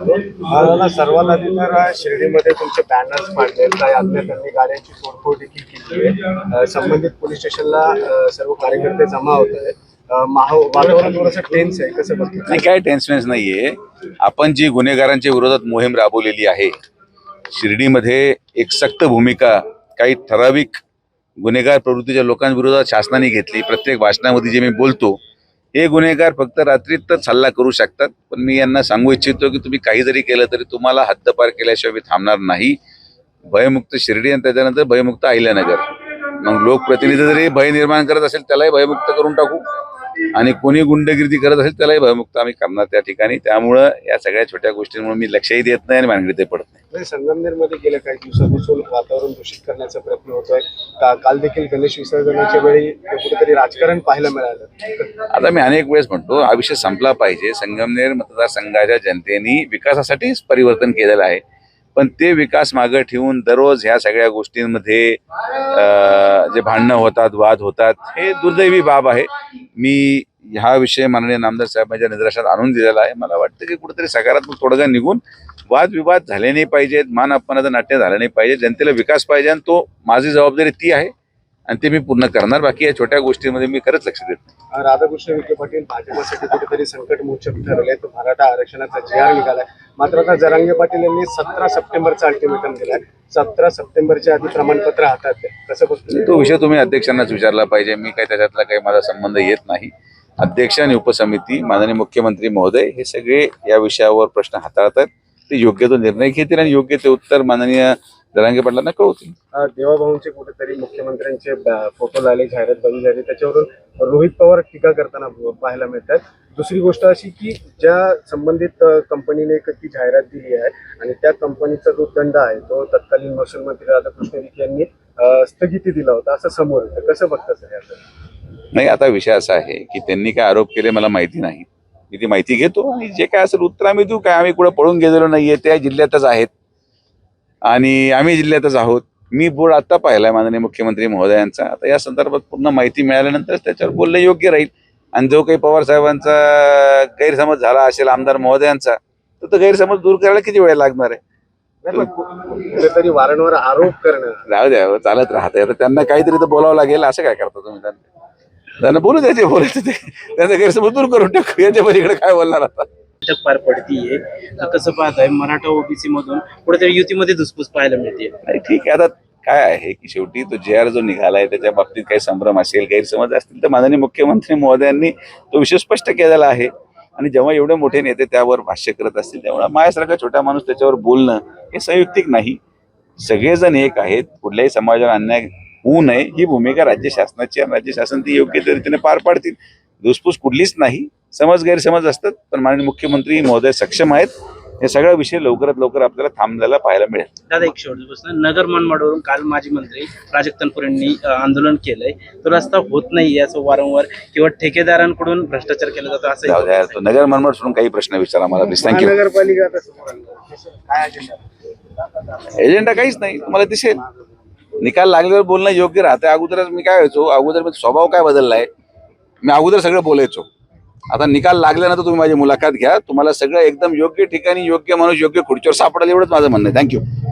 दादा, सर्वात आधी तर शिर्डीमध्ये तुमचे बॅनर्स मांडलेत, काही अज्ञातांनी गाड्यांची तोडफोड देखील केली आहे. संबंधित पोलीस स्टेशनला सर्व कार्यकर्ते जमा होत आहेत. वातावरण थोडंसं टेन्स आहे, कसं बघतो? नाही, काय टेन्शन नाहीये. आपण जी गुन्हेगारांच्या विरोधात मोहीम राबवलेली आहे, शिर्डीमध्ये एक सक्त भूमिका काही ठराविक गुन्हेगार प्रवृत्तीच्या लोकांविरोधात शासनाने घेतली. प्रत्येक भाषणामध्ये जे मी बोलतो, हे गुन्हेगार फक्त रात्रीतच हल्ला करू शकतात, पण मी यांना सांगू इच्छितो की तुम्ही काही जरी केलं तरी तुम्हाला हद्दपार केल्याशिवाय मी थांबणार नाही. भयमुक्त शिर्डी आणि त्याच्यानंतर भयमुक्त अहिल्यानगर. मग लोकप्रतिनिधी जरी भय निर्माण करत असेल त्यालाही भयमुक्त करून टाकू, आणि कोणी गुंडगिरी करत असेल त्यालाही भयमुक्त आम्ही करणार त्या ठिकाणी. त्यामुळं या सगळ्या छोट्या गोष्टींमुळे मी लक्षही देत नाही आणि भानगडीतही पडत नाही. संगमनेरमध्ये गेल्या काही दिवसापासून वातावरण दूषित करण्याचा प्रयत्न होतोय. काल देखील गणेश विसर्जनाच्या वेळी कुठेतरी राजकारण पाहायला मिळालं. आता मी अनेक वेळेस म्हणतो, हा विषय संपला पाहिजे. संगमनेर मतदारसंघाच्या जनतेने विकासासाठीच परिवर्तन केलेलं आहे, पण ते विकास मागे ठेवून दररोज ह्या सगळ्या गोष्टींमध्ये जे भांडणं होतात, वाद होतात, हे दुर्दैवी बाब आहे. मी हा विषय माननीय नामदार साहेबांच्या निदर्शनात आणून दिलेला आहे. मला वाटतं की कुठेतरी सकारात्मक तोडगा निघून वादविवाद झाले नाही पाहिजेत, मान अपमानाचं नाट्य झालं नाही पाहिजे. जनतेला विकास पाहिजे आणि तो माझी जबाबदारी ती आहे आणि ते मी पूर्ण करणार. बाकी या छोट्या गोष्टींमध्ये मी खरंच लक्ष देत नाही. राधाकृष्ण विखे पाटील भाजपसाठी कुठेतरी संकट मोचक ठरले. तो मराठा आरक्षणाचा जी.आर निघालाय. मात्र आता जरांगे पाटील यांनी 17 सप्टेंबरचा अल्टिमेटम दिलाय. 17 सप्टेंबरच्या आधी प्रमाणपत्र हातात आहे. कसं बघतो? तो विषय तुम्ही अध्यक्षांनाच विचारला पाहिजे. मी काही त्याच्यातला काही माझा संबंध येत नाही. अध्यक्ष आणि उपसमिती, माननीय मुख्यमंत्री महोदय हे सगळे या विषयावर प्रश्न हाताळतात. ते योग्य तो निर्णय घेतील आणि योग्य ते उत्तर माननीय जरांगे पाटलांना कळवतील. देवाभाऊंचे कुठेतरी मुख्यमंत्र्यांचे फोटो लागले, जाहिरात बंद झाली, त्याच्यावरून रोहित पवार टीका करताना पाहायला मिळतात. दुसरी गोष्ट अशी की ज्या संबंधित कंपनीने ती जाहिरात दिली आहे आणि त्या कंपनीचा जो दंड आहे तो तत्कालीन महसूल मंत्री राधाकृष्ण विखे यांनी स्थगिती दिला होता, असं समोर येतं. कसं बघता सर याचं? नाही, आता विषय असा आहे की त्यांनी काय आरोप केले मला माहिती नाही. मी ती माहिती घेतो आणि जे काय असेल उत्तर आम्ही देऊ. काय आम्ही कुठं पळून गेलेलो नाहीये, त्या जिल्ह्यातच आहेत आणि आम्ही जिल्ह्यातच आहोत. मी बोर्ड आता पाहिलाय माननीय मुख्यमंत्री महोदयांचा. आता या संदर्भात पूर्ण माहिती मिळाल्यानंतर त्याच्यावर बोलणं योग्य राहील. आणि जो काही पवार साहेबांचा गैरसमज झाला असेल आमदार महोदयांचा, तर तो गैरसमज दूर करायला किती वेळ लागणार आहे? कुठेतरी वारंवार आरोप करणं राहू द्या, चालत राहते. आता त्यांना काहीतरी तर बोलावं लागेल. असं काय करता तुम्ही? त्यांना बोलू द्यायचे, बोलायचं ते, त्यांचा गैरसमज दूर करून टाकू. याच्या पलीकडे काय बोलणार आता? पार पडतीये. कसं पाहताय मराठा ओबीसी मधून कुठेतरी युतीमध्ये धुसफूस पाहायला मिळते? नाही, ठीक आहे. आता काय आहे की शेवटी तो जे.आर जो निघालाय त्याच्या बाबतीत काही संभ्रम असेल, गैरसमज असतील, तर माननीय मुख्यमंत्री महोदयांनी तो विषय स्पष्ट केलेला आहे. आणि जेव्हा एवढे मोठे नेते त्यावर भाष्य करत असतील, तेव्हा माझ्यासारखा छोटा माणूस त्याच्यावर बोलणं हे संयुक्तिक नाही. सगळेजण एक आहेत. कुठल्याही समाजाला अन्याय होऊ नये ही भूमिका राज्य शासनाची आणि राज्य शासन ती योग्य रीतीने पार पाडतील. धुसफूस कुठलीच नाही. समज गैरसमज असतात, पण माननीय मुख्यमंत्री महोदय सक्षम आहेत. हे सगळा विषय लवकरात लवकर आपल्याला थांबलेला पाहायला मिळेल. दादा, एक शेवटपासून नगर मनमाडवरून काल माजी मंत्री प्राजक्त तनपुरे यांनी आंदोलन केलंय. तो रस्ता होत नाही याचं वारंवार, किंवा ठेकेदारांकडून भ्रष्टाचार केला जातो असं. तो नगर मनमाड सोडून काही प्रश्न विचारा मला प्लीज. थँक्यू. नगरपालिका एजेंडा काहीच नाही, तुम्हाला दिसेल. निकाल लागल्यावर बोलणं योग्य राहतं. अगोदरच मी काय व्हायचो, अगोदर मी स्वभाव काय बदललाय, मी अगोदर सगळं बोलायचो. आता निकाल लागल्यानंतर तुम्ही माझी मुलाखत घ्या. तुम्हाला सगळं एकदम योग्य ठिकाणी योग्य माणूस योग्य खुर्चीवर सापडेल, एवढंच माझं म्हणणं आहे. थँक्यू.